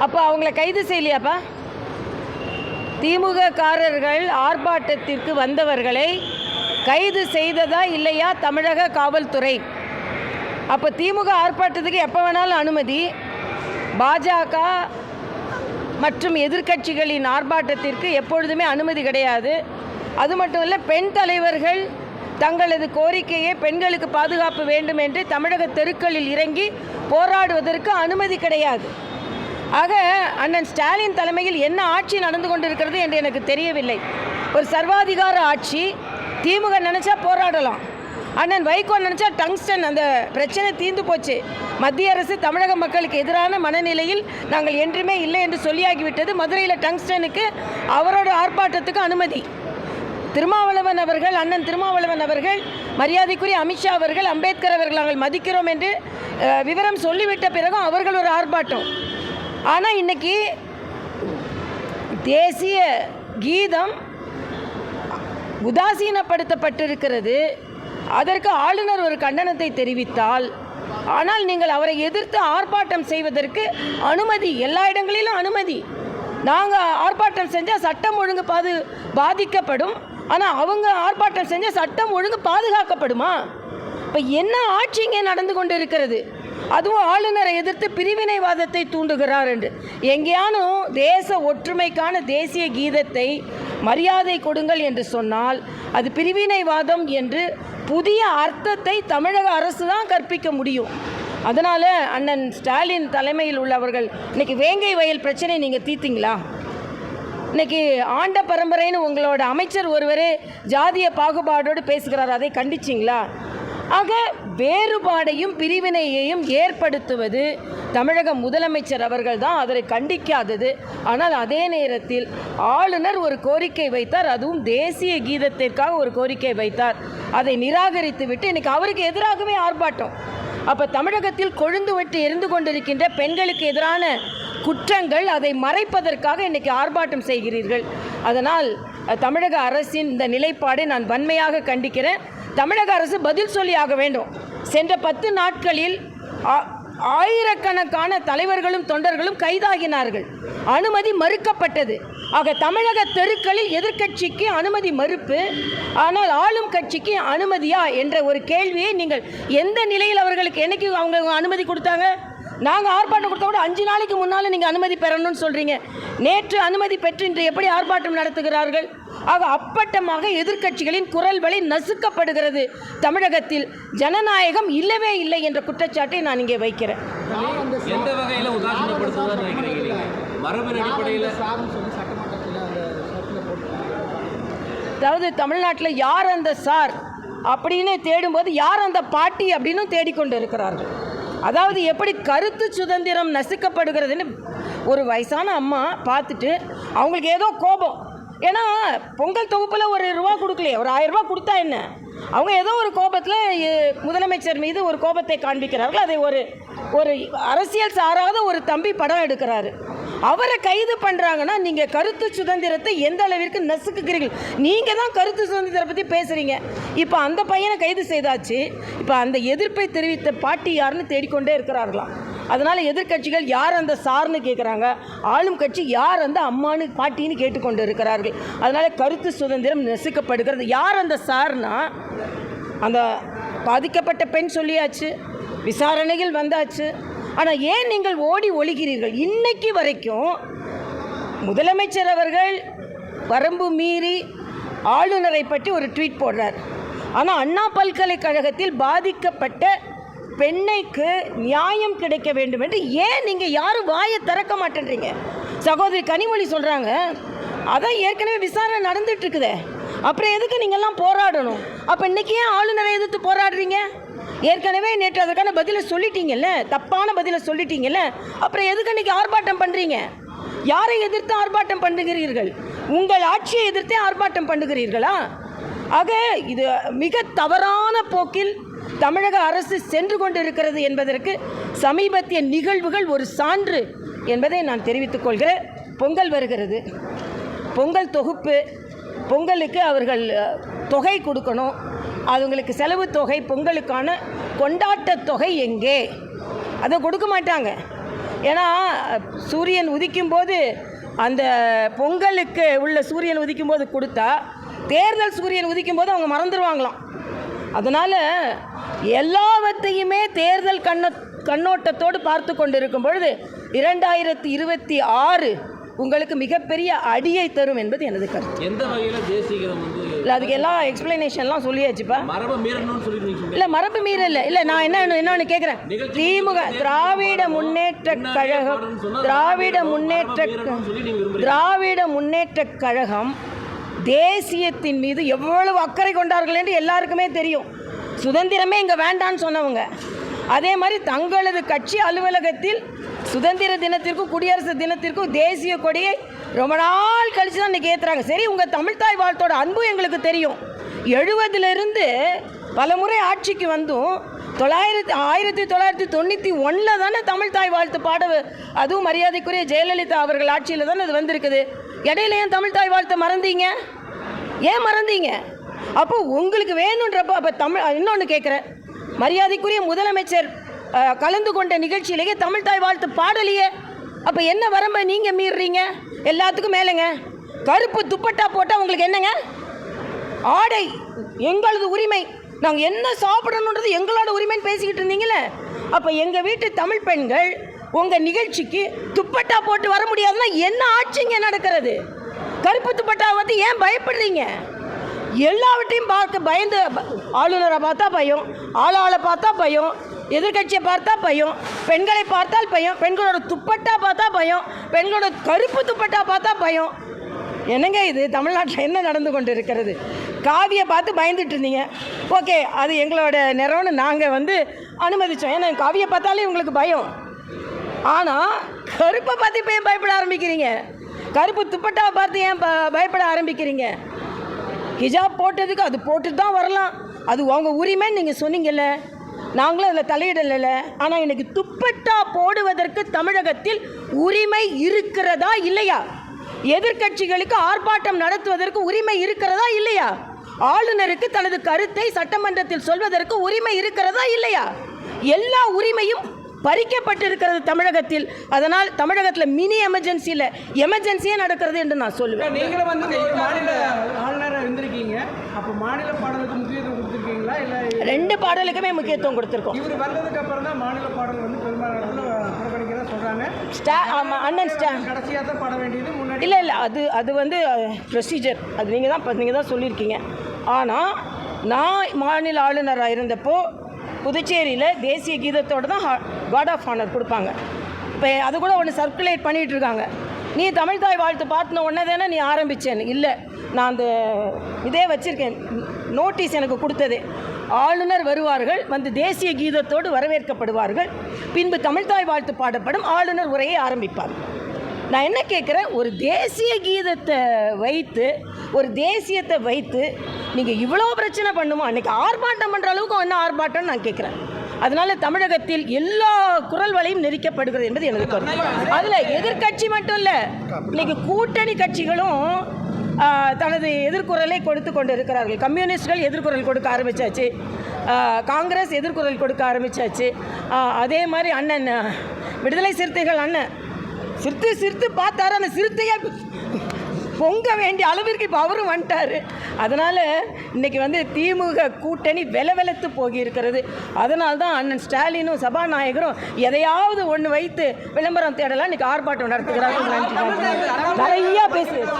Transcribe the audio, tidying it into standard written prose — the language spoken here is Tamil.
அப்போ அவங்கள கைது செய்யலையாப்பா? திமுககாரர்கள் ஆர்ப்பாட்டத்திற்கு வந்தவர்களை கைது செய்ததா இல்லையா தமிழக காவல்துறை? அப்போ திமுக ஆர்ப்பாட்டத்துக்கு எப்போ வேணாலும் அனுமதி, பாஜக மற்றும் எதிர்க்கட்சிகளின் ஆர்ப்பாட்டத்திற்கு எப்பொழுதுமே அனுமதி கிடையாது. அது மட்டும் இல்லை, பெண் தலைவர்கள் தங்களது கோரிக்கையை பெண்களுக்கு பாதுகாப்பு வேண்டும் என்று தமிழக தெருக்களில் இறங்கி போராடுவதற்கு அனுமதி கிடையாது. ஆக அண்ணன் ஸ்டாலின் தலைமையில் என்ன ஆட்சி நடந்து கொண்டிருக்கிறது என்று எனக்கு தெரியவில்லை. ஒரு சர்வாதிகார ஆட்சி. திமுக நினச்சா போராடலாம், அண்ணன் வைகோ நினச்சா டங்ஸ்டன், அந்த பிரச்சனை தீர்ந்து போச்சு. மத்திய அரசு தமிழக மக்களுக்கு எதிரான மனநிலையில் நாங்கள் என்றுமே இல்லை என்று சொல்லியாகிவிட்டது. மதுரையில் டங்ஸ்டனுக்கு அவரோட ஆர்ப்பாட்டத்துக்கு அனுமதி. திருமாவளவன் அவர்கள், அண்ணன் திருமாவளவன் அவர்கள், மரியாதைக்குரிய அமித்ஷா அவர்கள், அம்பேத்கர் அவர்கள் நாங்கள் மதிக்கிறோம் என்று விவரம் சொல்லிவிட்ட பிறகும் அவர்கள் ஒரு ஆர்ப்பாட்டம். ஆனால் இன்னைக்கு தேசிய கீதம் உதாசீனப்படுத்தப்பட்டிருக்கிறது. அதற்கு ஆளுநர் ஒரு கண்டனத்தை தெரிவித்தால், ஆனால் நீங்கள் அவரை எதிர்த்து ஆர்ப்பாட்டம் செய்வதற்கு அனுமதி, எல்லா இடங்களிலும் அனுமதி. நாங்கள் ஆர்ப்பாட்டம் செஞ்சால் சட்டம் ஒழுங்கு பாதிக்கப்படும், ஆனால் அவங்க ஆர்ப்பாட்டம் செஞ்சால் சட்டம் ஒழுங்கு பாதுகாக்கப்படுமா? இப்போ என்ன ஆட்சி இங்கே நடந்து கொண்டு இருக்கிறது? அதுவும் ஆளுநரை எதிர்த்து பிரிவினைவாதத்தை தூண்டுகிறார் என்று. எங்கேயானும் தேச ஒற்றுமைக்கான தேசிய கீதத்தை மரியாதை கொடுங்கள் என்று சொன்னால் அது பிரிவினைவாதம் என்று புதிய அர்த்தத்தை தமிழக அரசு தான் கற்பிக்க முடியும். அதனால் அண்ணன் ஸ்டாலின் தலைமையில் உள்ளவர்கள் இன்னைக்கு வேங்கை வயல் பிரச்சனை நீங்கள் தீர்த்தீங்களா? இன்னைக்கு ஆண்ட பரம்பரைன்னு உங்களோட அமைச்சர் ஒருவரே ஜாதிய பாகுபாடோடு பேசுகிறார், அதை கண்டிச்சிங்களா? ஆக வேறுபாடையும் பிரிவினையையும் ஏற்படுத்துவது தமிழக முதலமைச்சர் அவர்கள் தான், அதை கண்டிக்காதது. ஆனால் அதே நேரத்தில் ஆளுநர் ஒரு கோரிக்கை வைத்தார், அதுவும் தேசிய கீதத்திற்காக ஒரு கோரிக்கை வைத்தார். அதை நிராகரித்து விட்டு இன்னைக்கு அவருக்கு எதிராகவே ஆர்ப்பாட்டம். அப்போ தமிழகத்தில் கொழுந்து விட்டு எரிந்து கொண்டிருக்கின்ற பெண்களுக்கு எதிரான குற்றங்கள், அதை மறைப்பதற்காக இன்னைக்கு ஆர்ப்பாட்டம் செய்கிறீர்கள். அதனால் தமிழக அரசின் இந்த நிலைப்பாடை நான் வன்மையாக கண்டிக்கிறேன். தமிழக அரசு பதில் சொல்லி ஆக வேண்டும். சென்ற 10 நாட்களில் ஆயிரக்கணக்கான தலைவர்களும் தொண்டர்களும் கைதாகினார்கள், அனுமதி மறுக்கப்பட்டது. ஆக தமிழக தெருக்களில் எதிர்க்கட்சிக்கு அனுமதி மறுப்பு, ஆனால் ஆளும் கட்சிக்கு அனுமதியா என்ற ஒரு கேள்வியை நீங்கள் எந்த நிலையில் அவர்களுக்கு என்னைக்கு அவங்க அனுமதி கொடுத்தாங்க? நாங்கள் ஆர்ப்பாட்டம் கொடுத்த கூட 5 நாளைக்கு முன்னால் நீங்கள் அனுமதி பெறணும்னு சொல்கிறீங்க. நேற்று அனுமதி பெற்று இன்று எப்படி ஆர்ப்பாட்டம் நடத்துகிறார்கள்? ஆக அப்பட்டமாக எதிர்க்கட்சிகளின் குரல் வழி நசுக்கப்படுகிறது. தமிழகத்தில் ஜனநாயகம் இல்லவே இல்லை என்ற குற்றச்சாட்டை நான் இங்கே வைக்கிறேன். எந்த வகையில் அதாவது தமிழ்நாட்டில் யார் அந்த சார் அப்படின்னு தேடும்போது யார் அந்த பாட்டி அப்படின்னு தேடிக்கொண்டு இருக்கிறார்கள். அதாவது எப்படி கருத்து சுதந்திரம் நசுக்கப்படுகிறதுன்னு ஒரு வயசான அம்மா பார்த்துட்டு அவங்களுக்கு ஏதோ கோபம். ஏன்னா பொங்கல் தொகுப்பில் ஒரு ரூபா கொடுக்கலையே, ஒரு 1000 ரூபா கொடுத்தா என்ன? அவங்க ஏதோ ஒரு கோபத்தில் முதலமைச்சர் மீது ஒரு கோபத்தை காண்பிக்கிறார்கள். அதை ஒரு அரசியல் சாராத ஒரு தம்பி படம் எடுக்கிறாரு, அவரை கைது பண்ணுறாங்கன்னா நீங்கள் கருத்து சுதந்திரத்தை எந்த அளவிற்கு நசுக்குகிறீர்கள்? நீங்கள் தான் கருத்து சுதந்திரத்தை பற்றி பேசுகிறீங்க. இப்போ அந்த பையனை கைது செய்தாச்சு, இப்போ அந்த எதிர்ப்பை தெரிவித்த பாட்டி யாருன்னு தேடிக்கொண்டே இருக்கிறார்களாம். அதனால் எதிர்க்கட்சிகள் யார் அந்த சார்னு கேட்குறாங்க, ஆளும் கட்சி யார் அந்த அம்மானு பாட்டின்னு கேட்டுக்கொண்டு இருக்கிறார்கள். அதனால் கருத்து சுதந்திரம் நசுக்கப்படுகிறது. யார் அந்த சார்னா, அந்த பாதிக்கப்பட்ட பெண் சொல்லியாச்சு, விசாரணைகள் வந்தாச்சு. ஆனால் ஏன் நீங்கள் ஓடி ஒளிகிறீர்கள்? இன்னைக்கு வரைக்கும் முதலமைச்சர் அவர்கள் வரம்பு மீறி ஆளுநரை பற்றி ஒரு ட்வீட் போடுறார். ஆனால் அண்ணா பல்கலைக்கழகத்தில் பாதிக்கப்பட்ட பெண்ணைக்கு நியாயம் கிடைக்க வேண்டும் என்று ஏன் நீங்கள் யாரும் வாயை திறக்க மாட்டேன்றீங்க? சகோதரி கனிமொழி சொல்கிறாங்க, அதான் ஏற்கனவே விசாரணை நடந்துட்டு இருக்குதே, அப்புறம் எதுக்கு நீங்கள்லாம் போராடணும்? அப்போ இன்றைக்கி ஏன் ஆளுநரை எதிர்த்து போராடுறீங்க? ஏற்கனவே நேற்று அதற்கான பதிலை சொல்லிட்டீங்கல்ல, தப்பான பதிலை சொல்லிட்டீங்கல்ல, அப்புறம் எதுக்கு இன்றைக்கி ஆர்ப்பாட்டம் பண்ணுறீங்க? யாரை எதிர்த்து ஆர்ப்பாட்டம் பண்ணுகிறீர்கள்? உங்கள் ஆட்சியை எதிர்த்தே ஆர்ப்பாட்டம் பண்ணுகிறீர்களா? ஆக இது மிக தவறான போக்கில் தமிழக அரசு சென்று கொண்டிருக்கிறது என்பதற்கு சமீபத்திய நிகழ்வுகள் ஒரு சான்று என்பதை நான் தெரிவித்துக் கொள்கிறேன். பொங்கல் வருகிறது, பொங்கல் தொகுப்பு, பொங்கலுக்கு அவர்கள் தொகை கொடுக்கணும், அவங்களுக்கு செலவு தொகை, பொங்கலுக்கான கொண்டாட்ட தொகை எங்கே? அதை கொடுக்க மாட்டாங்க. ஏன்னா சூரியன் உதிக்கும் போது அந்த பொங்கலுக்கு உள்ள சூரியன் உதிக்கும் போது கொடுத்தா தேர்தல் சூரியன் உதிக்கும் போது அவங்க மறந்துடுவாங்களாம். அதனால் எல்லாவற்றையுமே தேர்தல் கண்ணோட்டத்தோடு பார்த்து கொண்டு இருக்கும் பொழுது 2026 உங்களுக்கு மிகப்பெரிய அடியை தரும் என்பது எனது கருத்து. எந்த வகையில் தேசிய கீதம் வந்து இல்லை, அதுக்கு எல்லாம் எக்ஸ்பிளனேஷன்லாம் சொல்லியாச்சுப்பா. மரபு மீறணும்னு சொல்லிருக்கீங்க. இல்லை, மரபு மீறல் இல்லை. நான் என்னன்னு கேட்குறேன். திமுக திராவிட முன்னேற்ற கழகம் தேசியத்தின் மீது எவ்வளவு அக்கறை கொண்டார்கள் என்று எல்லாருக்குமே தெரியும். சுதந்திரமே இங்கே வேண்டான்னு சொன்னவங்க. அதே மாதிரி தங்களது கட்சி அலுவலகத்தில் சுதந்திர தினத்திற்கும் குடியரசு தினத்திற்கும் தேசிய கொடியை ரொம்ப நாள் கழித்து தான் இன்றைக்கி ஏற்றுறாங்க. சரி, உங்கள் தமிழ்தாய் வாழ்த்தோட அன்பு எங்களுக்கு தெரியும். 70லிருந்து பல முறை ஆட்சிக்கு வந்தும் 1991 தானே தமிழ்தாய் வாழ்த்து அதுவும் மரியாதைக்குரிய ஜெயலலிதா அவர்கள் ஆட்சியில் தானே அது வந்திருக்குது. இடையில ஏன் தமிழ்தாய் வாழ்த்தை மறந்தீங்க? ஏன் மறந்தீங்க? அப்போ உங்களுக்கு வேணுன்றப்போ அப்போ இன்னொன்று கேட்குறேன். மரியாதைக்குரிய முதலமைச்சர் கலந்து கொண்ட நிகழ்ச்சியிலேயே தமிழ்தாய் வாழ்த்து பாடலையே. அப்போ என்ன வரம்பை நீங்கள் மீறுறீங்க? எல்லாத்துக்கும் மேலேங்க கருப்பு துப்பட்டா போட்டால் உங்களுக்கு என்னங்க? ஆடை எங்களது உரிமை, நாங்கள் என்ன சாப்பிடணுன்றது எங்களோட உரிமைன்னு பேசிக்கிட்டு இருந்தீங்களே. அப்போ எங்கள் வீட்டு தமிழ் பெண்கள் உங்கள் நிகழ்ச்சிக்கு துப்பட்டா போட்டு வர முடியாதுன்னா என்ன ஆட்சிங்க நடக்கிறது? கருப்பு துப்பட்டா வந்து ஏன் பயப்படுறீங்க? எல்லாவற்றையும் பார்க்க பயந்து ஆளுநரை பார்த்தா பயம், ஆளாளை பார்த்தா பயம், எதிர்கட்சியை பார்த்தா பயம், பெண்களை பார்த்தால் பயம், பெண்களோட துப்பட்டா பார்த்தா பயம், பெண்களோட கருப்பு துப்பட்டா பார்த்தா பயம். என்னங்க இது? தமிழ்நாட்டில் என்ன நடந்து கொண்டு இருக்கிறது? காவியை பார்த்து பயந்துட்டு இருந்தீங்க. ஓகே, அது எங்களோட நிறம்னு நாங்கள் வந்து அனுமதித்தோம். ஏன்னா காவியை பார்த்தாலே உங்களுக்கு பயம். ஆனால் கருப்பை பார்த்து இப்போ ஏன் பயப்பட ஆரம்பிக்கிறீங்க? கருப்பு துப்பட்டாவை பார்த்து ஏன் பயப்பட ஆரம்பிக்கிறீங்க? ஹிஜாப் போட்டதுக்கு அது போட்டு தான் வரலாம், அது அவங்க உரிமைன்னு நீங்கள் சொன்னீங்கல்ல, நாங்களும் அதில் தலையிடல. ஆனால் எனக்கு துப்பட்டா போடுவதற்கு தமிழகத்தில் உரிமை இருக்கிறதா இல்லையா? எதிர்க்கட்சிகளுக்கு ஆர்ப்பாட்டம் நடத்துவதற்கு உரிமை இருக்கிறதா இல்லையா? ஆளுநருக்கு தனது கருத்தை சட்டமன்றத்தில் சொல்வதற்கு உரிமை இருக்கிறதா இல்லையா? எல்லா உரிமையும் பறிக்கப்பட்டிருக்கிறது தமிழகத்தில். அதனால் தமிழகத்தில் மினி எமர்ஜென்சியே நடக்கிறது என்று நான் சொல்லுவேன். நீங்களும் வந்து மாநில ஆளுநராக இருந்திருக்கீங்க, அப்போ மாநில பாடலுக்கு முக்கியத்துவம் கொடுத்துருக்கீங்களா? இல்லை, 2 பாடலுக்குமே முக்கியத்துவம் கொடுத்துருக்கோம். இவர் வந்ததுக்கு அப்புறம் தான் மாநில பாடல் வந்து பெரும்பாலான புறக்கணிக்கிறதா சொல்கிறாங்க. அண்ணன் கடைசியாக தான் பாட வேண்டியது முன்னாடி. இல்லை, அது வந்து ப்ரொசீஜர், அது நீங்கள் தான் சொல்லியிருக்கீங்க. ஆனால் நான் மாநில ஆளுநராக இருந்தப்போ புதுச்சேரியில் தேசிய கீதத்தோடு தான் கார்ட் ஆஃப் ஆனர் கொடுப்பாங்க. இப்போ அது கூட ஒன்று சர்க்குலேட் பண்ணிகிட்டு இருக்காங்க. நீ தமிழ்தாய் வாழ்த்து பார்த்துன உடனே தானே நீ ஆரம்பித்தேன்னு. இல்லை, நான் அந்த இதே வச்சுருக்கேன், நோட்டீஸ் எனக்கு கொடுத்தது. ஆளுநர் வருவார்கள், வந்து தேசிய கீதத்தோடு வரவேற்கப்படுவார்கள், பின்பு தமிழ்தாய் வாழ்த்து பாடப்படும், ஆளுநர் உரையை ஆரம்பிப்பார். நான் என்ன கேட்குறேன், ஒரு தேசிய கீதத்தை வைத்து ஒரு தேசியத்தை வைத்து நீங்கள் இவ்வளோ பிரச்சனை பண்ணுமோ? அன்றைக்கி ஆர்ப்பாட்டம் பண்ணுற அளவுக்கு என்ன ஆர்ப்பாட்டம்னு நான் கேட்குறேன். அதனால் தமிழகத்தில் எல்லா குரல் வலையும் நெரிக்கப்படுகிறது என்பது எனக்கு கருத்து. அதில் எதிர்கட்சி மட்டும் இல்லை, இன்றைக்கி கூட்டணி கட்சிகளும் தனது எதிர்குரலை கொடுத்து கொண்டு இருக்கிறார்கள். கம்யூனிஸ்டுகள் எதிர்குரல் கொடுக்க ஆரம்பித்தாச்சு, காங்கிரஸ் எதிர்குரல் கொடுக்க ஆரம்பித்தாச்சு. அதே மாதிரி அண்ணன் விடுதலை சிறுத்தைகள் அண்ணன் சிரித்து பார்த்தாரு, அந்த சிறுத்தையை பொங்க வேண்டிய அளவிற்கு இப்போ அவரும் வந்துட்டார். அதனால் இன்றைக்கி வந்து திமுக கூட்டணி வெலவெலத்து போகி இருக்கிறது. அதனால தான் அண்ணன் ஸ்டாலினும் சபாநாயகரும் எதையாவது ஒன்று வைத்து விளம்பரம் தேடலாம் இன்றைக்கி ஆர்ப்பாட்டம் நடத்துகிறார்கள். நிறையா பேசுகிறேன்.